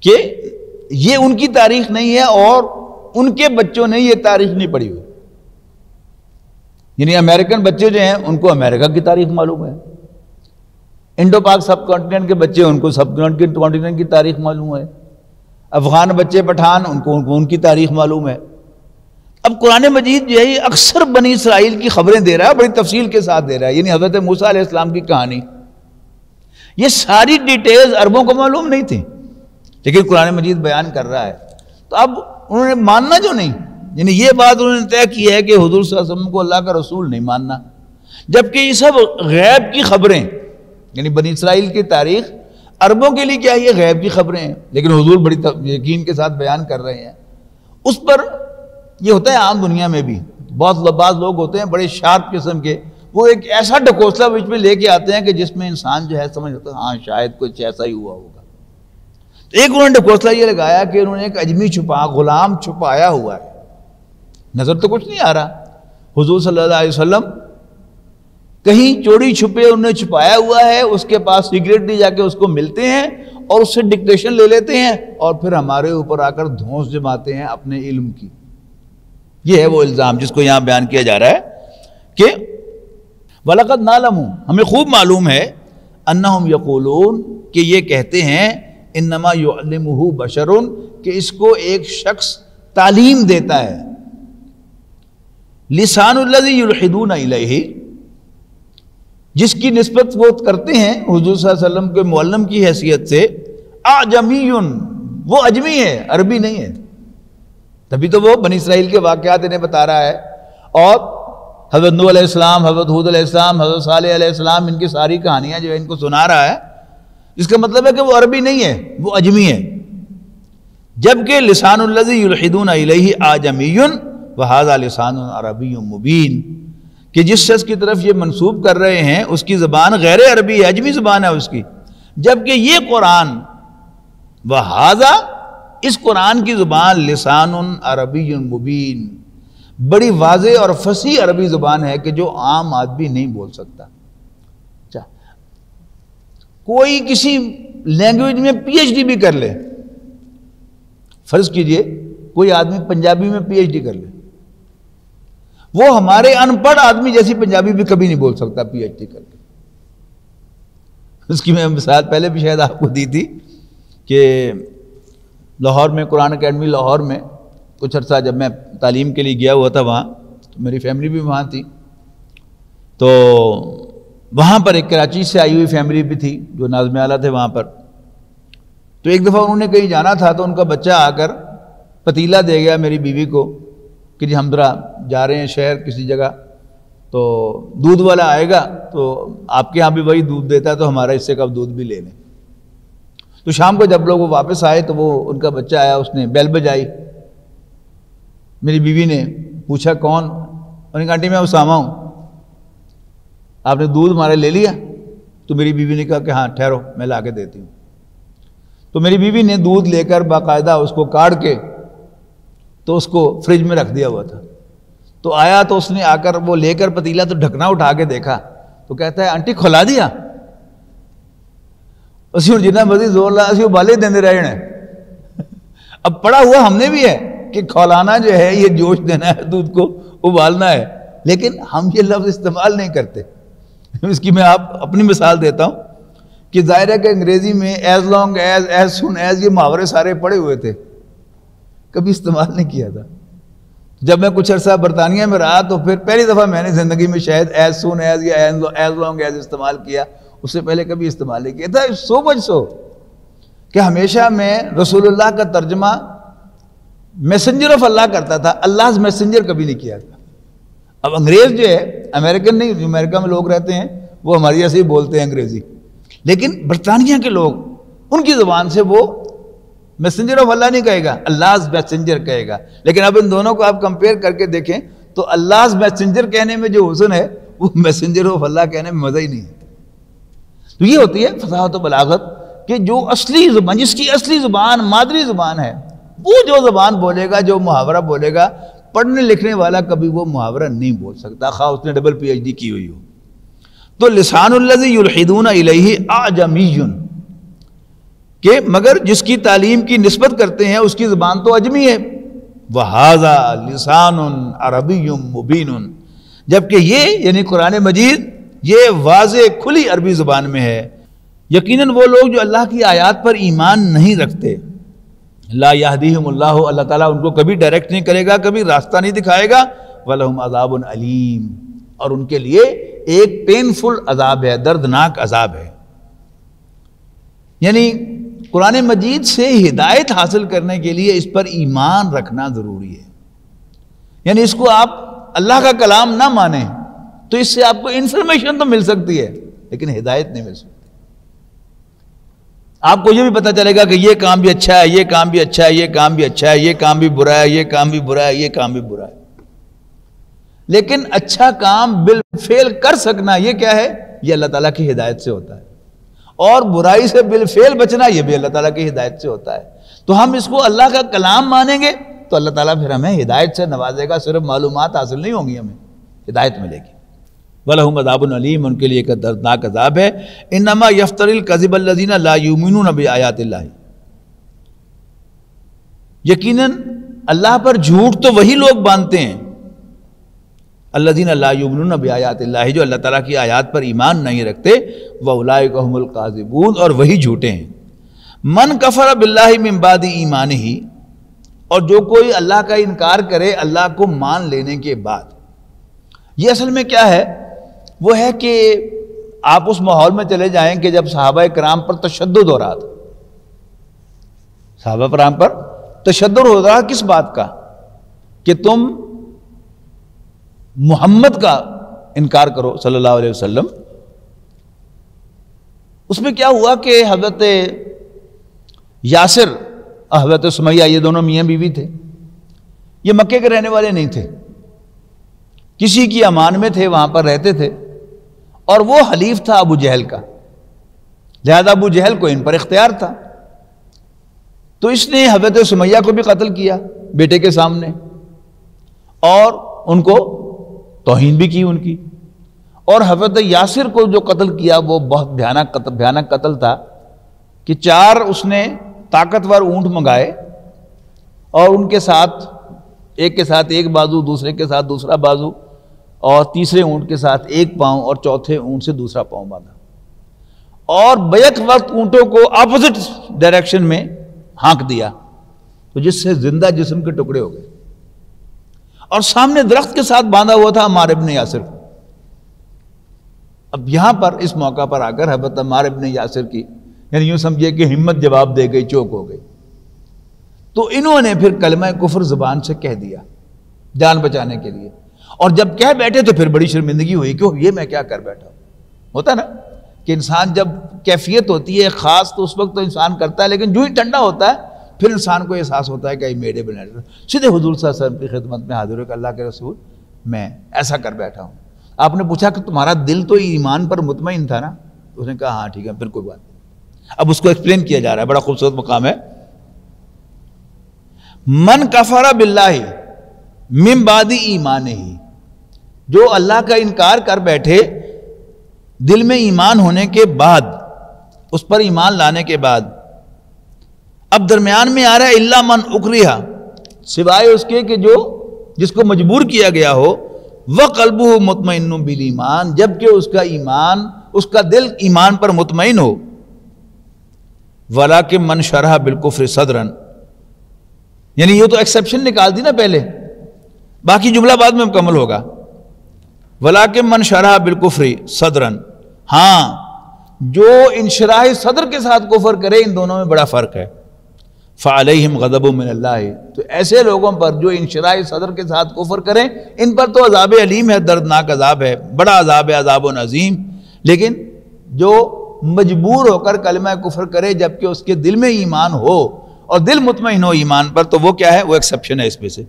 کہ یہ ان کی تاریخ نہیں ہے اور ان کے بچوں نے یہ تاریخ نہیں پڑھی ہوئی، یعنی امریکن بچے جو ہیں ان کو امریکہ کی تاریخ معلوم ہے، انڈو پاک سب کانٹیننٹ کے بچے ان کو سب کانٹیننٹ کی تاریخ معلوم ہے، افغان بچے پٹھان ان کو ان کی تاریخ معلوم ہے. اب قرآن مجید جو ہے یہ اکثر بنی اسرائیل کی خبریں دے رہا ہے، بڑی تفصیل کے ساتھ دے رہا ہے. یعنی حضرت موسیٰ علیہ السلام کی کہانی، یہ ساری ڈیٹیلز عربوں کو معلوم نہیں تھی، لیکن قرآن مجید بیان کر رہا ہے. تو اب انہوں نے ماننا جو نہیں، یعنی یہ بات انہوں نے طے کی ہے کہ حضور صلی اللہ علیہ وسلم کو اللہ کا رسول نہیں ماننا، جبکہ یہ سب غیب کی خبریں، یعنی بنی اسرائیل کی تاریخ عربوں کے لیے کیا یہ غیب کی خبریں ہیں، لیکن حضور بڑی یقین کے ساتھ بیان کر رہے ہیں. اس پر یہ ہوتا ہے عام دنیا میں بھی، بعض لوگ ہوتے ہیں بڑے شارپ قسم کے، وہ ایک ایسا ڈھکوسلا بیچ میں لے کے آتے ہیں کہ جس میں انسان جو ہے سمجھ ہوتا ہے ہاں شاید کچھ ایسا ہی ہوا ہوگا. ایک انہوں نے ڈھکوسلا یہ لگایا کہ انہوں نے ایک اجمی غلام چھپایا ہوا ہے، نظر تو کچھ نہیں آ رہا. حضور صلی اللہ علیہ وسلم کہیں چوری چھپے انہوں نے چھپایا ہوا ہے، اس کے پاس سیکریٹلی جا کے اس کو ملتے ہیں اور اس سے ڈکٹیشن لے لیتے ہیں اور پھر ہمارے اوپر آ کر دھونس جماتے ہیں اپنے علم کی. یہ ہے وہ الزام جس کو یہاں بیان کیا جا رہا ہے کہ وَلَقَدْ نَعْلَمُ، ہمیں خوب معلوم ہے، أَنَّهُمْ يَقُولُونَ کہ یہ کہتے ہیں، إِنَّمَا يُعْلِمُهُ بَشَرٌ کہ اس کو ایک شخص تعلیم دیتا ہے. لِسَانُ الَّذِي يُلْحِدُونَ إِلَيْهِ جس کی نسبت وہ کرتے ہیں حضور صلی اللہ علیہ وسلم کے معلم کی حیثیت سے، اعجمیٌ وہ اجمی ہے، عربی نہیں ہے. تبھی تو وہ بنی اسرائیل کے واقعات انہیں بتا رہا ہے، اور حضرت نوح علیہ السلام، حضرت ہود علیہ السلام، حضرت صالح علیہ السلام، ان کی ساری کہانیاں جو ہے ان کو سنا رہا ہے. اس کا مطلب ہے کہ وہ عربی نہیں ہے، وہ اجمی ہے. جبکہ لسان الذی یلحدون الیہ اعجمی وہذا لسان عربی مبین کہ جس شخص کی طرف یہ منسوب کر رہے ہیں اس کی زبان غیر عربی ہے، اجمی زبان ہے اس کی، جبکہ یہ قرآن وہذا اس قرآن کی زبان لسان عربی مبین بڑی واضح اور فصیح عربی زبان ہے کہ جو عام آدمی نہیں بول سکتا. کوئی کسی لینگویج میں پی ایچ ڈی بھی کر لے، فرض کیجئے کوئی آدمی پنجابی میں پی ایچ ڈی کر لے، وہ ہمارے ان پڑھ آدمی جیسی پنجابی بھی کبھی نہیں بول سکتا پی ایچ ڈی کر کے. اس کی میں مثال پہلے بھی شاید آپ کو دی تھی کہ لاہور میں قرآن اکیڈمی لاہور میں کچھ عرصہ جب میں تعلیم کے لیے گیا ہوا تھا وہاں، تو میری فیملی بھی وہاں تھی، تو وہاں پر ایک کراچی سے آئی ہوئی فیملی بھی تھی جو ناظم اعلیٰ تھے وہاں پر. تو ایک دفعہ انہوں نے کہیں جانا تھا تو ان کا بچہ آ کر پتیلا دے گیا میری بیوی کو کہ جی ہم ذرا جا رہے ہیں شہر کسی جگہ، تو دودھ والا آئے گا تو آپ کے ہاں بھی وہی دودھ دیتا ہے تو ہمارا اس سے کب دودھ بھی لے لیں. تو شام کو جب لوگ وہ واپس آئے تو وہ ان کا بچہ آیا، اس نے بیل بجائی. میری بیوی نے پوچھا کون؟ انہوں نے کہا آنٹی میں اسامہ ہوں، آپ نے دودھ ہمارے لے لیا؟ تو میری بیوی نے کہا کہ ہاں ٹھہرو میں لا کے دیتی ہوں. تو میری بیوی نے دودھ لے کر باقاعدہ اس کو کاٹ کے تو اس کو فریج میں رکھ دیا ہوا تھا. تو آیا تو اس نے آ کر وہ لے کر پتیلا تو ڈھکنا اٹھا کے دیکھا تو کہتا ہے آنٹی کھلا دیا؟ اسی اور جتنا مزید زور لا اسی ابالے دیندے رہے ہیں. اب پڑھا ہوا ہم نے بھی ہے کہ کھولانا جو ہے یہ جوش دینا ہے، دودھ کو ابالنا ہے، لیکن ہم یہ لفظ استعمال نہیں کرتے. اس کی میں آپ اپنی مثال دیتا ہوں کہ ظاہر ہے کہ انگریزی میں as long as, as soon as, یہ محاورے سارے پڑے ہوئے تھے، کبھی استعمال نہیں کیا تھا. جب میں کچھ عرصہ برطانیہ میں رہا تو پھر پہلی دفعہ میں نے زندگی میں شاید ایز سون ایز یا ایز لانگ ایز استعمال کیا، اس سے پہلے کبھی استعمال نہیں کیا تھا. سو مچ سو کہ ہمیشہ میں رسول اللہ کا ترجمہ میسنجر آف اللہ کرتا تھا، اللہ میسنجر کبھی نہیں کیا تھا. اب انگریز جو ہے امریکن نہیں، جو امریکہ میں لوگ رہتے ہیں وہ ہماری ایسے ہی بولتے ہیں انگریزی، لیکن برطانیہ کے لوگ ان کی زبان سے وہ میسنجر آف اللہ نہیں کہے گا، اللہ میسنجر کہے گا. لیکن اب ان دونوں کو آپ کمپیئر کر کے دیکھیں تو اللہ میسنجر کہنے میں جو حسن ہے وہ میسنجر آف اللہ کہنے میں مزہ ہی نہیں ہے. تو یہ ہوتی ہے فصاحت و بلاغت کہ جو اصلی زبان، جس کی اصلی زبان مادری زبان ہے، وہ جو زبان بولے گا، جو محاورہ بولے گا، پڑھنے لکھنے والا کبھی وہ محاورہ نہیں بول سکتا، خواہ اس نے ڈبل پی ایچ ڈی کی ہوئی ہو. تو لسان الذی یلحدون الیہ اعجمی کہ مگر جس کی تعلیم کی نسبت کرتے ہیں اس کی زبان تو اجمی ہے. وہذا لسان عربی مبین جبکہ یہ یعنی قرآن مجید یہ واضح کھلی عربی زبان میں ہے. یقیناً وہ لوگ جو اللہ کی آیات پر ایمان نہیں رکھتے، لا یہدیہم اللہ، اللہ تعالیٰ ان کو کبھی ڈائریکٹ نہیں کرے گا، کبھی راستہ نہیں دکھائے گا. وَلَهُمْ عَذَابٌ علیم، اور ان کے لیے ایک پینفل عذاب ہے، دردناک عذاب ہے. یعنی قرآن مجید سے ہدایت حاصل کرنے کے لیے اس پر ایمان رکھنا ضروری ہے. یعنی اس کو آپ اللہ کا کلام نہ مانیں تو اس سے آپ کو انفارمیشن تو مل سکتی ہے لیکن ہدایت نہیں مل سکتی. آپ کو یہ بھی پتہ چلے گا کہ یہ کام بھی اچھا ہے، یہ کام بھی اچھا ہے، یہ کام بھی اچھا ہے، یہ کام بھی برا ہے، یہ کام بھی برا ہے، یہ کام بھی برا ہے. لیکن اچھا کام بالفعل کر سکنا یہ کیا ہے؟ یہ اللہ تعالیٰ کی ہدایت سے ہوتا ہے. اور برائی سے بالفعل بچنا یہ بھی اللہ تعالیٰ کی ہدایت سے ہوتا ہے. تو ہم اس کو اللہ کا کلام مانیں گے تو اللہ تعالیٰ پھر ہمیں ہدایت سے نوازے گا. صرف معلومات حاصل نہیں ہوں گی، ہمیں ہدایت ملے گی. وَلَهُمْ عَذَابٌ عَلِيمٌ، ان کے لیے ایک دردناک عذاب ہے. انما یفتر الکذب الذین لا یؤمنون بآیات اللہ، یقیناً اللہ پر جھوٹ تو وہی لوگ باندھتے ہیں الذین لا یؤمنون بآیات اللہ، جو اللہ تعالیٰ کی آیات پر ایمان نہیں رکھتے. وَأُولَٰئِکَ هُمُ الْکاذِبُونَ، اور وہی جھوٹے ہیں. من کفر باللہ من بعد ایمانہ، اور جو کوئی اللہ کا انکار کرے اللہ کو مان لینے کے بعد. یہ اصل میں کیا ہے؟ وہ ہے کہ آپ اس ماحول میں چلے جائیں کہ جب صحابہ کرام پر تشدد ہو رہا تھا. صحابہ کرام پر تشدد ہو رہا کس بات کا؟ کہ تم محمد کا انکار کرو صلی اللہ علیہ وسلم. اس میں کیا ہوا کہ حضرت یاسر، حضرت سمیہ، یہ دونوں میاں بیوی تھے. یہ مکے کے رہنے والے نہیں تھے، کسی کی امان میں تھے، وہاں پر رہتے تھے. اور وہ حلیف تھا ابو جہل کا، لہذا ابو جہل کو ان پر اختیار تھا. تو اس نے حضرت سمیہ کو بھی قتل کیا بیٹے کے سامنے، اور ان کو توہین بھی کی ان کی. اور حضرت یاسر کو جو قتل کیا وہ بہت بھیانک قتل تھا کہ 4 اس نے طاقتور اونٹ منگائے اور ان کے ساتھ ایک بازو، دوسرے کے ساتھ دوسرا بازو، اور تیسرے اونٹ کے ساتھ ایک پاؤں، اور چوتھے اونٹ سے دوسرا پاؤں باندھا. اور بیک وقت اونٹوں کو اپوزٹ ڈائریکشن میں ہانک دیا تو جس سے زندہ جسم کے ٹکڑے ہو گئے. اور سامنے درخت کے ساتھ باندھا ہوا تھا عمار ابن یاسر کو. اب یہاں پر اس موقع پر آ کر حضرت عمار ابن یاسر کی یعنی یوں سمجھے کہ ہمت جواب دے گئی، چوک ہو گئی. تو انہوں نے پھر کلمہ کفر زبان سے کہہ دیا جان بچانے کے لیے. اور جب کہہ بیٹھے تو پھر بڑی شرمندگی ہوئی کہ یہ میں کیا کر بیٹھا. ہوتا ہے نا کہ انسان جب کیفیت ہوتی ہے خاص تو اس وقت تو انسان کرتا ہے، لیکن جو ہی ٹھنڈا ہوتا ہے پھر انسان کو احساس ہوتا ہے کہ یہ میرے بنا سیدھے حضور صلی اللہ علیہ وسلم کی خدمت میں حاضر ہو کہ اللہ کے رسول میں ایسا کر بیٹھا ہوں. آپ نے پوچھا کہ تمہارا دل تو ایمان پر مطمئن تھا نا؟ اس نے کہا ہاں ٹھیک ہے، پھر کوئی بات نہیں. اب اس کو ایکسپلین کیا جا رہا ہے، بڑا خوبصورت مقام ہے. من کفر باللہ من بعد ایمانہ، جو اللہ کا انکار کر بیٹھے دل میں ایمان ہونے کے بعد، اس پر ایمان لانے کے بعد. اب درمیان میں آ رہا ہے الا من اکرہ، سوائے اس کے کہ جو جس کو مجبور کیا گیا ہو. وقلبہ مطمئن بالایمان، جبکہ اس کا ایمان، اس کا دل ایمان پر مطمئن ہو. ولکن من شرح بالکفر صدرا، یعنی یہ تو ایکسیپشن نکال دی نا پہلے، باقی جملہ بعد میں مکمل ہوگا. ولکن من شرح بالکفر صدرا، ہاں جو انشراح صدر کے ساتھ کفر کرے، ان دونوں میں بڑا فرق ہے. فعلیہم غضب من اللہ، تو ایسے لوگوں پر جو انشراح صدر کے ساتھ کفر کریں ان پر تو عذاب علیم ہے، دردناک عذاب ہے، بڑا عذاب ہے، عذاب عظیم. لیکن جو مجبور ہو کر کلمہ کفر کرے جبکہ اس کے دل میں ایمان ہو اور دل مطمئن ہو ایمان پر، تو وہ کیا ہے؟ وہ ایکسیپشن ہے اس میں سے.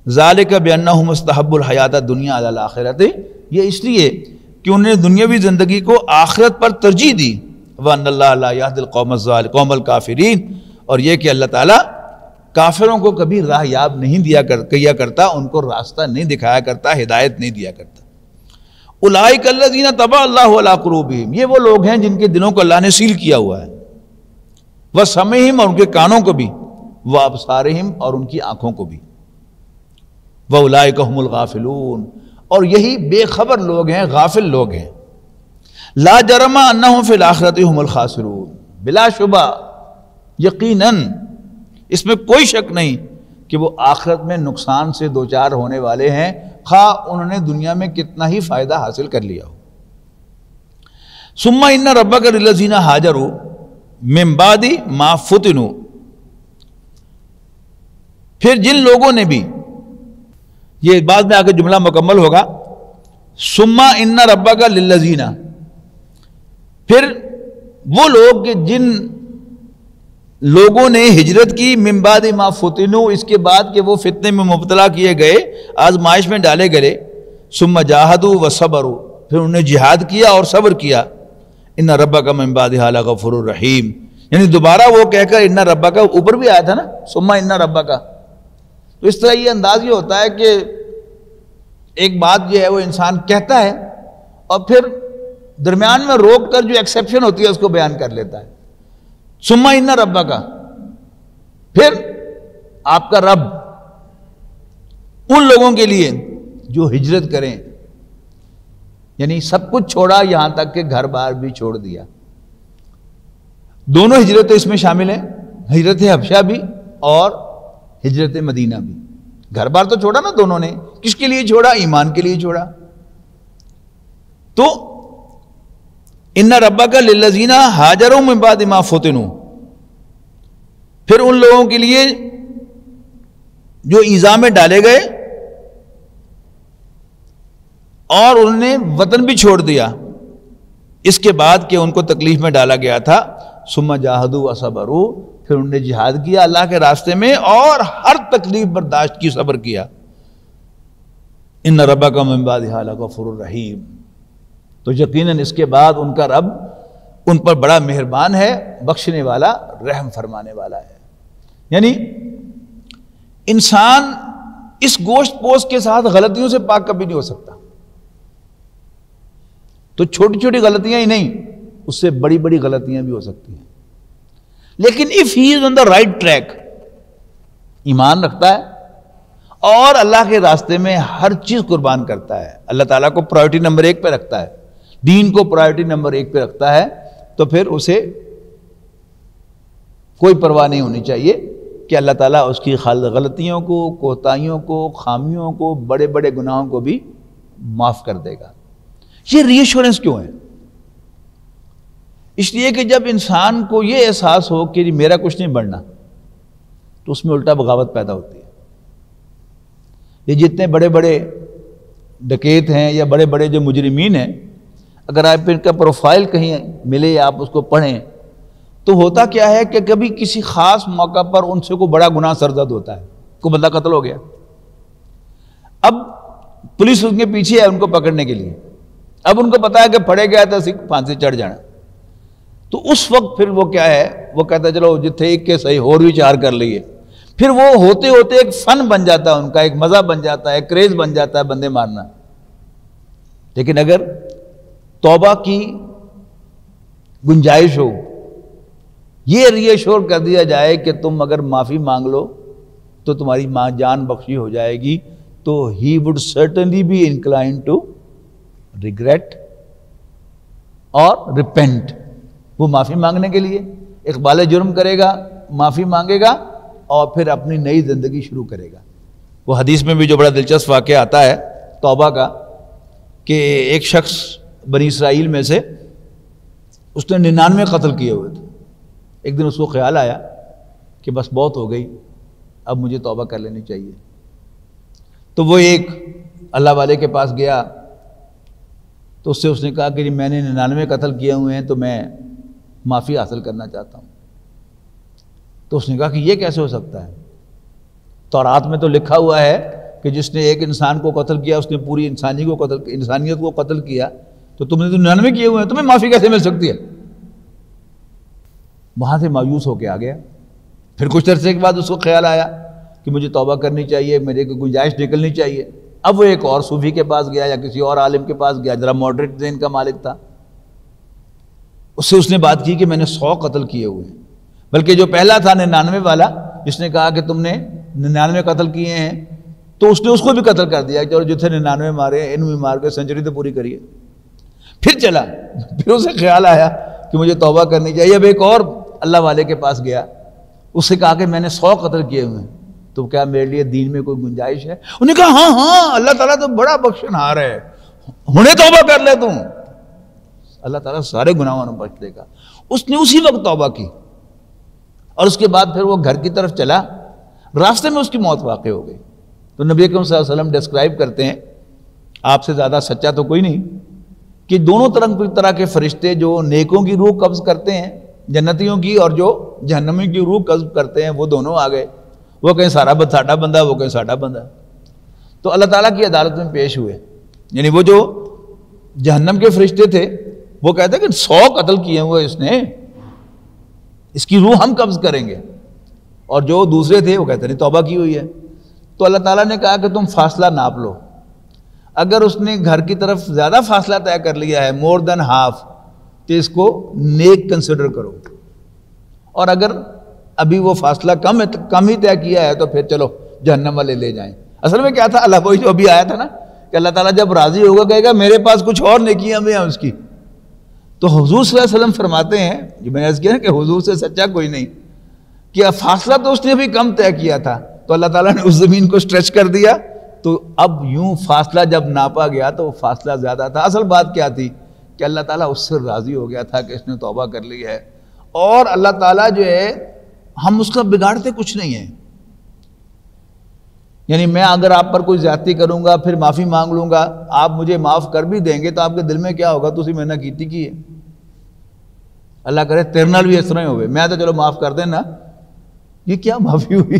ذالک بانہم مستحب الحیات الدنیا علی الآخرۃ، یہ اس لیے کہ انہوں نے دنیاوی زندگی کو آخرت پر ترجیح دی. وان اللہ لا یہدی القوم الکافرین، اور یہ کہ اللہ تعالیٰ کافروں کو کبھی راہ یاب نہیں کیا کرتا، ان کو راستہ نہیں دکھایا کرتا، ہدایت نہیں دیا کرتا. اولئک الذین طبع اللہ علی قلوبہم، یہ وہ لوگ ہیں جن کے دلوں کو اللہ نے سیل کیا ہوا ہے. وسمعہم، اور ان کے کانوں کو بھی. وابصارہم، اور ان کی آنکھوں کو بھی. واولئک هم الغافلون، اور یہی بے خبر لوگ ہیں، غافل لوگ ہیں. لا جرم انہم فی الآخرۃ هم الخاسرون، بلا شبہ یقیناً اس میں کوئی شک نہیں کہ وہ آخرت میں نقصان سے دوچار ہونے والے ہیں، خواہ انہوں نے دنیا میں کتنا ہی فائدہ حاصل کر لیا ہو۔ ثم ان ربک للذین ہاجروا من بعد ما فتنوا، پھر جن لوگوں نے بھی، یہ بعد میں آگے جملہ مکمل ہوگا، ثم ان ربک للذین، پھر وہ لوگ کہ جن لوگوں نے ہجرت کی من بعد ما فتنوا، اس کے بعد کہ وہ فتنے میں مبتلا کیے گئے، آزمائش میں ڈالے گئے، ثم جاہدوا وصبروا، پھر انہوں نے جہاد کیا اور صبر کیا، ان ربک من بعدھا لغفور رحیم، یعنی دوبارہ وہ کہہ کر ان ربک، اوپر بھی آیا تھا نا ثم ان ربک، تو اس طرح یہ انداز یہ ہوتا ہے کہ ایک بات جو ہے وہ انسان کہتا ہے اور پھر درمیان میں روک کر جو ایکسیپشن ہوتی ہے اس کو بیان کر لیتا ہے۔ ثم ان ربک، پھر آپ کا رب ان لوگوں کے لیے جو ہجرت کریں، یعنی سب کچھ چھوڑا، یہاں تک کہ گھر بار بھی چھوڑ دیا۔ دونوں ہجرتیں اس میں شامل ہیں، ہجرت حبشہ بھی اور ہجرت مدینہ بھی۔ گھر بار تو چھوڑا نا دونوں نے، کس کے لیے چھوڑا؟ ایمان کے لیے چھوڑا۔ تو ان ربک للذین ہاجروا من بعد ما فتنوا، پھر ان لوگوں کے لیے جو ایذا میں ڈالے گئے اور انہوں نے وطن بھی چھوڑ دیا اس کے بعد کہ ان کو تکلیف میں ڈالا گیا تھا، ثم جاہدوا وصبروا، پھر انہوں نے جہاد کیا اللہ کے راستے میں اور ہر تکلیف برداشت کی، صبر کیا، ان ربک من بعدھا لغفور رحیم، تو یقیناً اس کے بعد ان کا رب ان پر بڑا مہربان ہے، بخشنے والا، رحم فرمانے والا ہے۔ یعنی انسان اس گوشت پوش کے ساتھ غلطیوں سے پاک کبھی نہیں ہو سکتا، تو چھوٹی چھوٹی غلطیاں ہی نہیں، اس سے بڑی بڑی غلطیاں بھی ہو سکتی ہیں، لیکن if he is on the right track، ایمان رکھتا ہے اور اللہ کے راستے میں ہر چیز قربان کرتا ہے، اللہ تعالیٰ کو پرائیورٹی نمبر 1 پہ رکھتا ہے، دین کو پرائیورٹی نمبر 1 پہ رکھتا ہے، تو پھر اسے کوئی پرواہ نہیں ہونی چاہیے کہ اللہ تعالیٰ اس کی غلطیوں کو، کوتاہیوں کو، خامیوں کو، بڑے بڑے گناہوں کو بھی معاف کر دے گا۔ یہ ری ایشورنس کیوں ہے؟ اس لیے کہ جب انسان کو یہ احساس ہو کہ میرا کچھ نہیں بڑھنا، تو اس میں الٹا بغاوت پیدا ہوتی ہے۔ یہ جتنے بڑے بڑے ڈکیت ہیں یا بڑے بڑے جو مجرمین ہیں، اگر آپ ان کا پروفائل کہیں ملے یا آپ اس کو پڑھیں تو ہوتا کیا ہے کہ کبھی کسی خاص موقع پر ان سے کوئی بڑا گناہ سرزد ہوتا ہے، کوئی بندہ قتل ہو گیا، اب پولیس ان کے پیچھے ہے ان کو پکڑنے کے لیے، اب ان کو پتا ہے کہ پھڑے گیا تو پھانسی چڑھ جانا، تو اس وقت پھر وہ کیا ہے، وہ کہتا ہے چلو جتنے ایک کے صحیح اور بھی 4 کر لیے، پھر وہ ہوتے ہوتے ایک فن بن جاتا ہے ان کا، ایک مزہ بن جاتا ہے، ایک کریز بن جاتا ہے بندے مارنا۔ لیکن اگر توبہ کی گنجائش ہو، یہ ری ایشور کر دیا جائے کہ تم اگر معافی مانگ لو تو تمہاری ماں جان بخشی ہو جائے گی، تو he would certainly be inclined to regret اور repent، وہ معافی مانگنے کے لیے اقبال جرم کرے گا، معافی مانگے گا اور پھر اپنی نئی زندگی شروع کرے گا۔ وہ حدیث میں بھی جو بڑا دلچسپ واقعہ آتا ہے توبہ کا، کہ ایک شخص بنی اسرائیل میں سے اس نے 99 قتل کیے ہوئے تھے، ایک دن اس کو خیال آیا کہ بس بہت ہو گئی، اب مجھے توبہ کر لینی چاہیے، تو وہ ایک اللہ والے کے پاس گیا، تو اس نے کہا کہ میں نے 99 قتل کیے ہوئے ہیں تو میں معافی حاصل کرنا چاہتا ہوں۔ تو اس نے کہا کہ یہ کیسے ہو سکتا ہے؟ تورات میں تو لکھا ہوا ہے کہ جس نے ایک انسان کو قتل کیا اس نے پوری انسانیت کو قتل کیا، تو تم نے تو 99 کیے ہوئے ہیں، تمہیں معافی کیسے مل سکتی ہے؟ وہاں سے مایوس ہو کے آ گیا۔ پھر کچھ عرصے کے بعد اس کو خیال آیا کہ مجھے توبہ کرنی چاہیے، میرے کو گنجائش نکلنی چاہیے۔ اب وہ ایک اور صوفی کے پاس گیا یا کسی اور عالم کے پاس گیا، ذرا ماڈریٹ ذہن کا مالک تھا، اس نے بات کی کہ میں نے 100 قتل کیے ہوئے ہیں، بلکہ جو پہلا تھا 99 والا جس نے کہا کہ تم نے 99 قتل کیے ہیں، تو اس نے اس کو بھی قتل کر دیا کہ جو تھے 99 مارے، ان بھی مار کے سینچری تو پوری کریے۔ پھر چلا، پھر اسے خیال آیا کہ مجھے توبہ کرنی چاہیے، اب ایک اور اللہ والے کے پاس گیا، اس سے کہا کہ میں نے 100 قتل کیے ہوئے ہیں، تو کیا میرے لیے دین میں کوئی گنجائش ہے؟ انہوں نے کہا ہاں اللہ تعالیٰ تو بڑا بخشنہار ہے، ہنے توبہ کر لے تم، اللہ تعالیٰ سارے گناہوں میں بخش دے گا۔ اس نے اسی وقت توبہ کی، اور اس کے بعد پھر وہ گھر کی طرف چلا، راستے میں اس کی موت واقع ہو گئی۔ تو نبی اکرم صلی اللہ علیہ وسلم ڈسکرائب کرتے ہیں، آپ سے زیادہ سچا تو کوئی نہیں، کہ دونوں طرح کے فرشتے جو نیکوں کی روح قبض کرتے ہیں جنتیوں کی، اور جو جہنمیوں کی روح قبض کرتے ہیں، وہ دونوں آ گئے، وہ کہیں ساڈا بندہ، وہ کہیں ساڈا بندہ، تو اللہ تعالیٰ کی عدالت میں پیش ہوئے۔ یعنی وہ جو جہنم کے فرشتے تھے وہ کہتے ہیں کہ 100 قتل کیے ہوئے اس نے، اس کی روح ہم قبض کریں گے، اور جو دوسرے تھے وہ کہتے ہیں توبہ کی ہوئی ہے۔ تو اللہ تعالیٰ نے کہا کہ تم فاصلہ ناپ لو، اگر اس نے گھر کی طرف زیادہ فاصلہ طے کر لیا ہے، مور دین ہاف، تو اس کو نیک کنسیڈر کرو، اور اگر ابھی وہ فاصلہ کم ہی طے کیا ہے تو پھر چلو جہنم والے لے جائیں۔ اصل میں کیا تھا، اللہ وہی جو ابھی آیا تھا نا کہ اللہ تعالیٰ جب راضی ہوگا کہے گا میرے پاس کچھ اور نیکیاں بھی ہیں اس کی۔ تو حضور صلی اللہ علیہ وسلم فرماتے ہیں، جو میں نے عرض کیا نا کہ حضور سے سچا کوئی نہیں، کہ فاصلہ تو اس نے بھی کم طے کیا تھا، تو اللہ تعالیٰ نے اس زمین کو اسٹریچ کر دیا، تو اب یوں فاصلہ جب ناپا گیا تو وہ فاصلہ زیادہ تھا۔ اصل بات کیا تھی کہ اللہ تعالیٰ اس سے راضی ہو گیا تھا کہ اس نے توبہ کر لی ہے، اور اللہ تعالیٰ جو ہے ہم اس کا بگاڑتے کچھ نہیں ہیں۔ یعنی میں اگر آپ پر کوئی زیادتی کروں گا پھر معافی مانگ لوں گا، آپ مجھے معاف کر بھی دیں گے تو آپ کے دل میں کیا ہوگا، تسی میں نے کیتی کی ہے، اللہ کرے تیرے نال بھی اس طرح ہی ہوئے، میں تو چلو معاف کر دینا، یہ کیا معافی ہوئی؟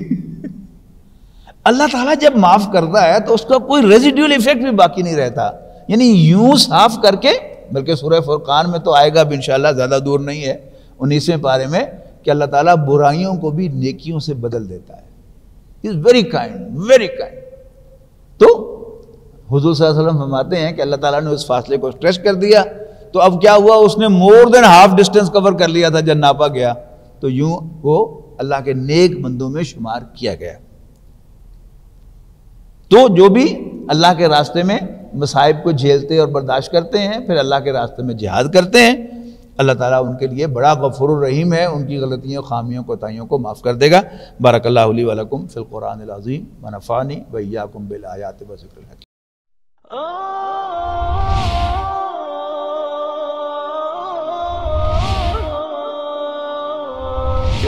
اللہ تعالیٰ جب معاف کرتا ہے تو اس کا کوئی ریزیڈیول ایفیکٹ بھی باقی نہیں رہتا، یعنی یوں صاف کر کے، بلکہ سورہ فرقان میں تو آئے گا بھی انشاءاللہ، زیادہ دور نہیں ہے، 19ویں پارے میں، کہ اللہ تعالیٰ برائیوں کو بھی نیکیوں سے بدل دیتا ہے۔ He is very kind, very kind۔ تو حضور صلی اللہ علیہ وسلم فرماتے ہیں کہ اللہ تعالیٰ نے اس فاصلے کو اسٹریچ کر دیا، تو اب کیا ہوا، اس نے مور دین ہاف ڈسٹینس کور کر لیا تھا جب ناپا گیا، تو یوں وہ اللہ کے نیک بندوں میں شمار کیا گیا۔ تو جو بھی اللہ کے راستے میں مصائب کو جھیلتے اور برداشت کرتے ہیں، پھر اللہ کے راستے میں جہاد کرتے ہیں، اللہ تعالیٰ ان کے لیے بڑا غفور الرحیم ہے، ان کی غلطیوں، خامیوں، کوتاہیوں کو معاف کر دے گا۔ بارک اللہ لی ولکم فی القرآن العظیم ونفعنی وإیاکم بالآیات والذکر الحکیم۔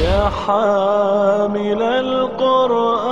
يا حامل القرآن